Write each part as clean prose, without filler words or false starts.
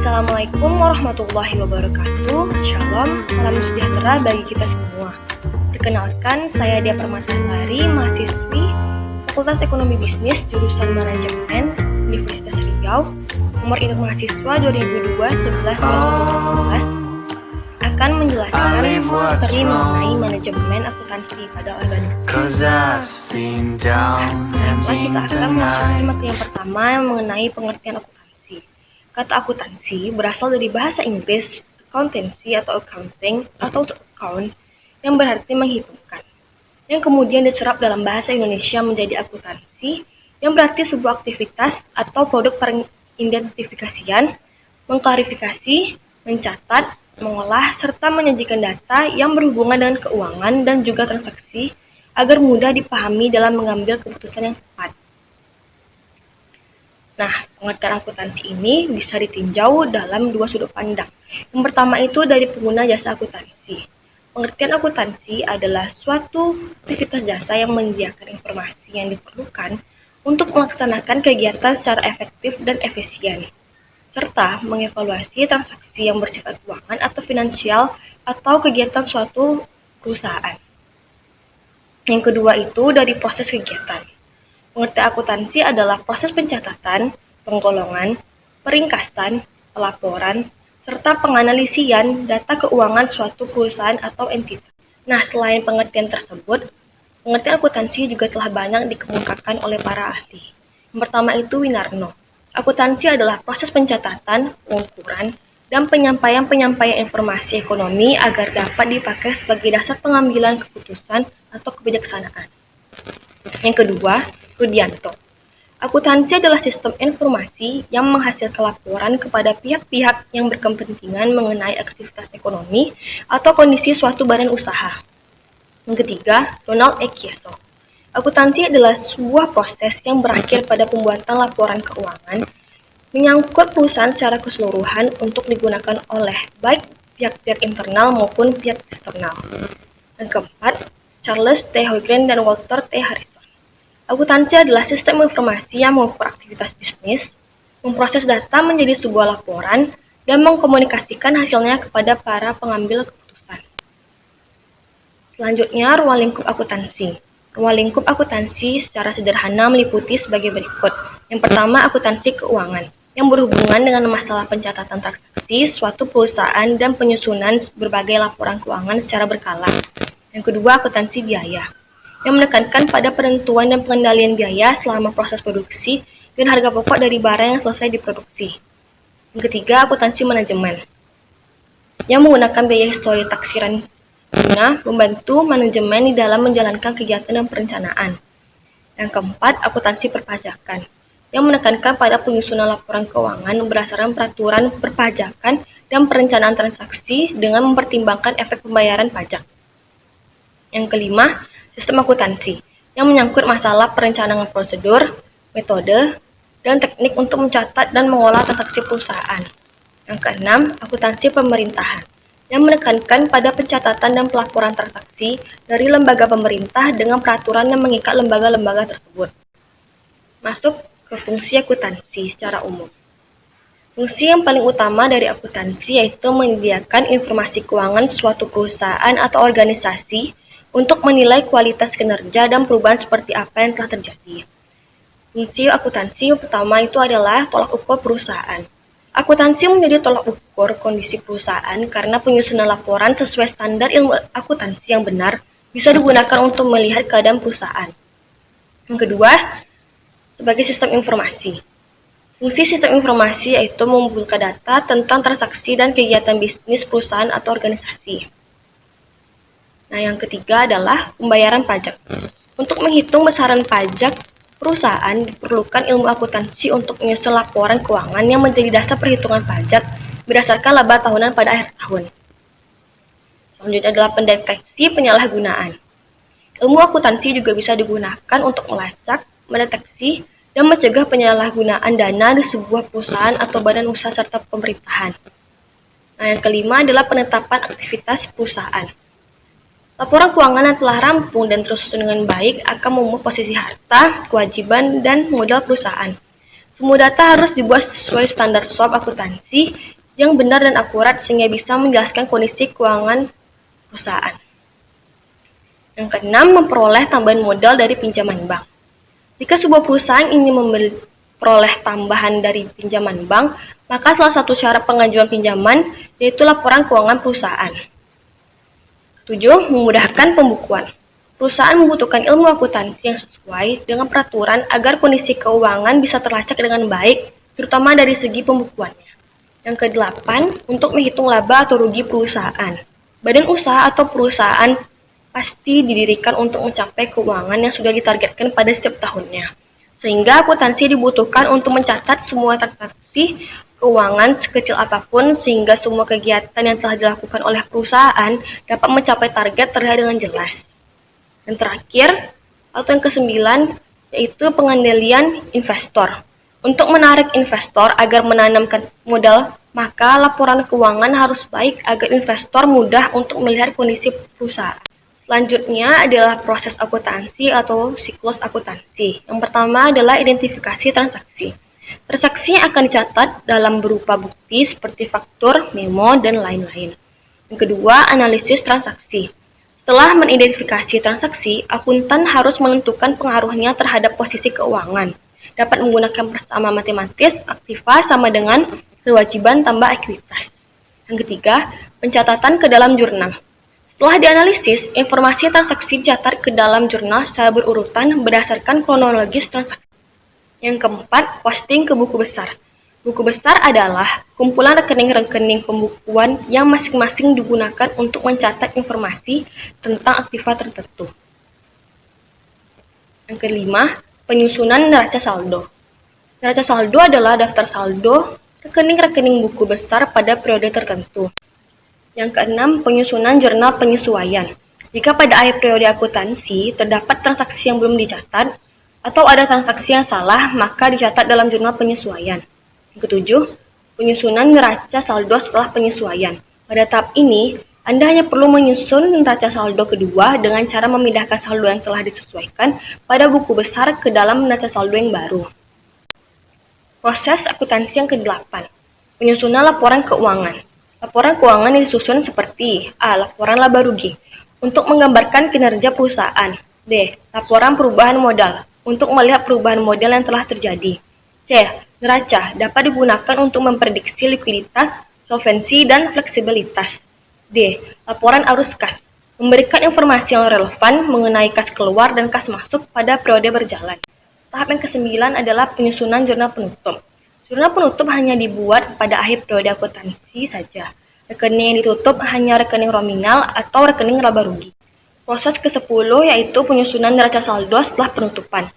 Assalamualaikum warahmatullahi wabarakatuh. Shalom, salam sejahtera bagi kita semua. Perkenalkan, saya Dia Permatasari, mahasiswi Fakultas Ekonomi Bisnis jurusan Manajemen Universitas Riau. Nomor induk mahasiswa 2002-11-2018 akan menjelaskan materi mengenai manajemen akuntansi pada organisasi. Kita akan memasuki materi yang pertama yang mengenai pengertian akuntansi. Kata akuntansi berasal dari bahasa Inggris accountancy atau accounting atau to account yang berarti menghitungkan, yang kemudian diserap dalam bahasa Indonesia menjadi akuntansi yang berarti sebuah aktivitas atau produk pengidentifikasian, mengklarifikasi, mencatat, mengolah, serta menyajikan data yang berhubungan dengan keuangan dan juga transaksi agar mudah dipahami dalam mengambil keputusan yang tepat. Nah, pengertian akuntansi ini bisa ditinjau dalam dua sudut pandang. Yang pertama itu dari pengguna jasa akuntansi. Pengertian akuntansi adalah suatu aktivitas jasa yang menyediakan informasi yang diperlukan untuk melaksanakan kegiatan secara efektif dan efisien, serta mengevaluasi transaksi yang bersifat keuangan atau finansial atau kegiatan suatu perusahaan. Yang kedua itu dari proses kegiatan. Pengertian akuntansi adalah proses pencatatan, penggolongan, peringkasan, pelaporan, serta penganalisian data keuangan suatu perusahaan atau entitas. Nah, selain pengertian tersebut, pengertian akuntansi juga telah banyak dikemukakan oleh para ahli. Yang pertama itu Winarno. Akuntansi adalah proses pencatatan, pengukuran, dan penyampaian informasi ekonomi agar dapat dipakai sebagai dasar pengambilan keputusan atau kebijaksanaan. Yang kedua, Rudianto. Akuntansi adalah sistem informasi yang menghasilkan laporan kepada pihak-pihak yang berkepentingan mengenai aktivitas ekonomi atau kondisi suatu badan usaha. Yang ketiga, Ronald E. Kieso. Akuntansi adalah sebuah proses yang berakhir pada pembuatan laporan keuangan menyangkut perusahaan secara keseluruhan untuk digunakan oleh baik pihak-pihak internal maupun pihak eksternal. Yang keempat, Charles T. Hoygreen dan Walter T. Harrison. Akuntansi adalah sistem informasi yang mengukur aktivitas bisnis, memproses data menjadi sebuah laporan, dan mengkomunikasikan hasilnya kepada para pengambil keputusan. Selanjutnya, ruang lingkup akuntansi. Ruang lingkup akuntansi secara sederhana meliputi sebagai berikut. Yang pertama, akuntansi keuangan, yang berhubungan dengan masalah pencatatan transaksi suatu perusahaan dan penyusunan berbagai laporan keuangan secara berkala. Yang kedua, akuntansi biaya, yang menekankan pada penentuan dan pengendalian biaya selama proses produksi dan harga pokok dari barang yang selesai diproduksi. Yang ketiga, akuntansi manajemen, yang menggunakan biaya histori taksiran guna membantu manajemen di dalam menjalankan kegiatan dan perencanaan. Yang keempat, akuntansi perpajakan, yang menekankan pada penyusunan laporan keuangan berdasarkan peraturan perpajakan dan perencanaan transaksi dengan mempertimbangkan efek pembayaran pajak. Yang kelima, sistem akuntansi, yang menyangkut masalah perencanaan prosedur, metode, dan teknik untuk mencatat dan mengolah transaksi perusahaan. Yang keenam, akuntansi pemerintahan, yang menekankan pada pencatatan dan pelaporan transaksi dari lembaga pemerintah dengan peraturan yang mengikat lembaga-lembaga tersebut. Masuk ke fungsi akuntansi secara umum. Fungsi yang paling utama dari akuntansi yaitu menyediakan informasi keuangan suatu perusahaan atau organisasi untuk menilai kualitas kinerja dan perubahan seperti apa yang telah terjadi. Fungsi akuntansi pertama itu adalah tolak ukur perusahaan. Akuntansi menjadi tolak ukur kondisi perusahaan karena penyusunan laporan sesuai standar ilmu akuntansi yang benar bisa digunakan untuk melihat keadaan perusahaan. Yang kedua, sebagai sistem informasi. Fungsi sistem informasi yaitu mengumpulkan data tentang transaksi dan kegiatan bisnis perusahaan atau organisasi. Nah, yang ketiga adalah pembayaran pajak. Untuk menghitung besaran pajak perusahaan diperlukan ilmu akuntansi untuk menyusun laporan keuangan yang menjadi dasar perhitungan pajak berdasarkan laba tahunan pada akhir tahun. Selanjutnya adalah pendeteksi penyalahgunaan. Ilmu akuntansi juga bisa digunakan untuk melacak, mendeteksi, dan mencegah penyalahgunaan dana di sebuah perusahaan atau badan usaha serta pemerintahan. Nah, yang kelima adalah penetapan aktivitas perusahaan. Laporan keuangan yang telah rampung dan tersusun dengan baik akan memuat posisi harta, kewajiban, dan modal perusahaan. Semua data harus dibuat sesuai standar SOP akuntansi yang benar dan akurat sehingga bisa menjelaskan kondisi keuangan perusahaan. Yang keenam, memperoleh tambahan modal dari pinjaman bank. Jika sebuah perusahaan ingin memperoleh tambahan dari pinjaman bank, maka salah satu cara pengajuan pinjaman yaitu laporan keuangan perusahaan. 7. Memudahkan pembukuan. Perusahaan membutuhkan ilmu akuntansi yang sesuai dengan peraturan agar kondisi keuangan bisa terlacak dengan baik, terutama dari segi pembukuannya. Yang kedelapan, untuk menghitung laba atau rugi perusahaan. Badan usaha atau perusahaan pasti didirikan untuk mencapai keuangan yang sudah ditargetkan pada setiap tahunnya. Sehingga akuntansi dibutuhkan untuk mencatat semua transaksi keuangan sekecil apapun sehingga semua kegiatan yang telah dilakukan oleh perusahaan dapat mencapai target terlihat dengan jelas. Dan terakhir, atau yang kesembilan, yaitu pengendalian investor. Untuk menarik investor agar menanamkan modal, maka laporan keuangan harus baik agar investor mudah untuk melihat kondisi perusahaan. Selanjutnya adalah proses akuntansi atau siklus akuntansi. Yang pertama adalah identifikasi transaksi. Transaksi akan dicatat dalam berupa bukti seperti faktur, memo, dan lain-lain. Yang kedua, analisis transaksi. Setelah mengidentifikasi transaksi, akuntan harus menentukan pengaruhnya terhadap posisi keuangan. Dapat menggunakan persama matematis, aktiva sama dengan kewajiban tambah ekuitas. Yang ketiga, pencatatan ke dalam jurnal. Setelah dianalisis, informasi transaksi dicatat ke dalam jurnal secara berurutan berdasarkan kronologis transaksi. Yang keempat, posting ke buku besar. Buku besar adalah kumpulan rekening-rekening pembukuan yang masing-masing digunakan untuk mencatat informasi tentang aktiva tertentu. Yang kelima, penyusunan neraca saldo. Neraca saldo adalah daftar saldo rekening-rekening buku besar pada periode tertentu. Yang keenam, penyusunan jurnal penyesuaian. Jika pada akhir periode akuntansi terdapat transaksi yang belum dicatat, atau ada transaksi yang salah, maka dicatat dalam jurnal penyesuaian. Yang ketujuh, penyusunan neraca saldo setelah penyesuaian. Pada tahap ini, Anda hanya perlu menyusun neraca saldo kedua dengan cara memindahkan saldo yang telah disesuaikan pada buku besar ke dalam neraca saldo yang baru. Proses akuntansi yang ke-8, penyusunan laporan keuangan. Laporan keuangan disusun seperti A. Laporan laba rugi untuk menggambarkan kinerja perusahaan. B. Laporan perubahan modal untuk melihat perubahan modal yang telah terjadi. C. Neraca dapat digunakan untuk memprediksi likuiditas, solvensi, dan fleksibilitas. D. Laporan arus kas memberikan informasi yang relevan mengenai kas keluar dan kas masuk pada periode berjalan. Tahap yang ke-9 adalah penyusunan jurnal penutup. Jurnal penutup hanya dibuat pada akhir periode akuntansi saja. Rekening yang ditutup hanya rekening nominal atau rekening laba rugi. Proses ke-10 yaitu penyusunan neraca saldo setelah penutupan.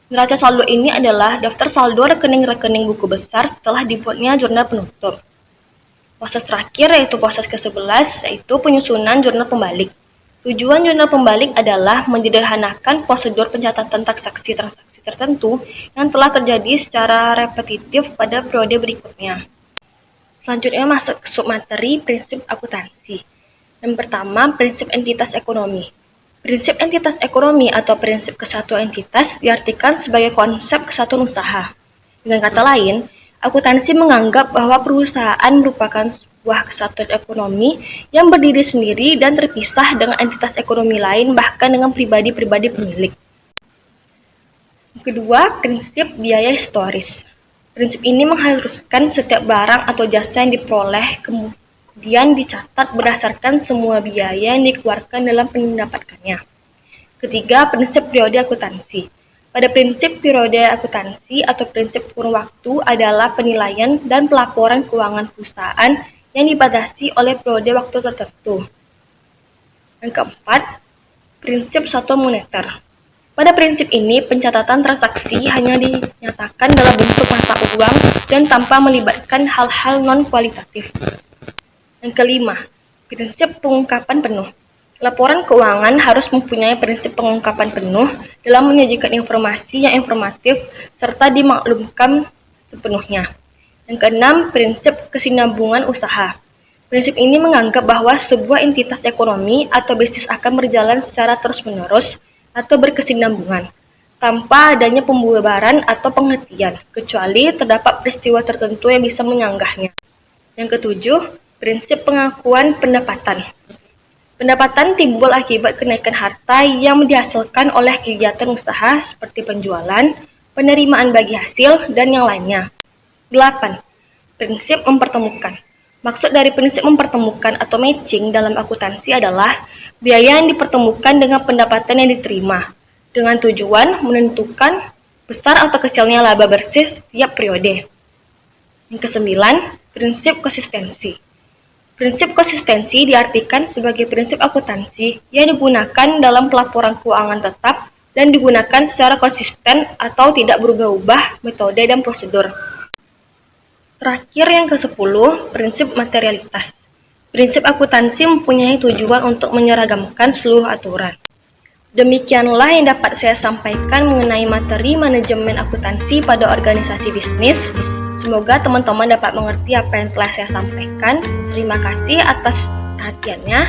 Neraca saldo ini adalah daftar saldo rekening-rekening buku besar setelah dibuatnya jurnal penutup. Proses terakhir yaitu proses ke-11 yaitu penyusunan jurnal pembalik. Tujuan jurnal pembalik adalah menyederhanakan prosedur pencatatan transaksi-transaksi tertentu yang telah terjadi secara repetitif pada periode berikutnya. Selanjutnya masuk ke submateri prinsip akuntansi. Yang pertama, prinsip entitas ekonomi. Prinsip entitas ekonomi atau prinsip kesatuan entitas diartikan sebagai konsep kesatuan usaha. Dengan kata lain, akuntansi menganggap bahwa perusahaan merupakan sebuah kesatuan ekonomi yang berdiri sendiri dan terpisah dengan entitas ekonomi lain bahkan dengan pribadi-pribadi pemilik. Kedua, prinsip biaya historis. Prinsip ini mengharuskan setiap barang atau jasa yang diperoleh kemudian dicatat berdasarkan semua biaya yang dikeluarkan dalam mendapatkannya. Ketiga, prinsip periode akuntansi. Pada prinsip periode akuntansi atau prinsip kurun waktu adalah penilaian dan pelaporan keuangan perusahaan yang dibatasi oleh periode waktu tertentu. Yang keempat, prinsip satuan moneter. Pada prinsip ini, pencatatan transaksi hanya dinyatakan dalam bentuk mata uang dan tanpa melibatkan hal-hal non-kualitatif. Yang kelima, prinsip pengungkapan penuh. Laporan keuangan harus mempunyai prinsip pengungkapan penuh dalam menyajikan informasi yang informatif serta dimaklumkan sepenuhnya. Yang keenam, prinsip kesinambungan usaha. Prinsip ini menganggap bahwa sebuah entitas ekonomi atau bisnis akan berjalan secara terus-menerus atau berkesinambungan. tanpa adanya pembubaran atau penghentian, kecuali terdapat peristiwa tertentu yang bisa menyanggahnya. Yang ketujuh, prinsip pengakuan pendapatan. Pendapatan timbul akibat kenaikan harta yang dihasilkan oleh kegiatan usaha seperti penjualan, penerimaan bagi hasil, dan yang lainnya. 8. Prinsip mempertemukan. Maksud dari prinsip mempertemukan atau matching dalam akuntansi adalah biaya yang dipertemukan dengan pendapatan yang diterima, dengan tujuan menentukan besar atau kecilnya laba bersih setiap periode. Yang kesembilan, prinsip konsistensi. Prinsip konsistensi diartikan sebagai prinsip akuntansi yang digunakan dalam pelaporan keuangan tetap dan digunakan secara konsisten atau tidak berubah-ubah metode dan prosedur. Terakhir yang ke-10, prinsip materialitas. Prinsip akuntansi mempunyai tujuan untuk menyeragamkan seluruh aturan. Demikianlah yang dapat saya sampaikan mengenai materi manajemen akuntansi pada organisasi bisnis. Semoga teman-teman dapat mengerti apa yang telah saya sampaikan. Terima kasih atas perhatiannya.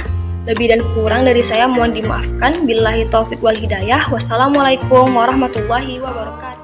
Lebih dan kurang dari saya mohon dimaafkan. Billahi taufiq wal hidayah. Wassalamualaikum warahmatullahi wabarakatuh.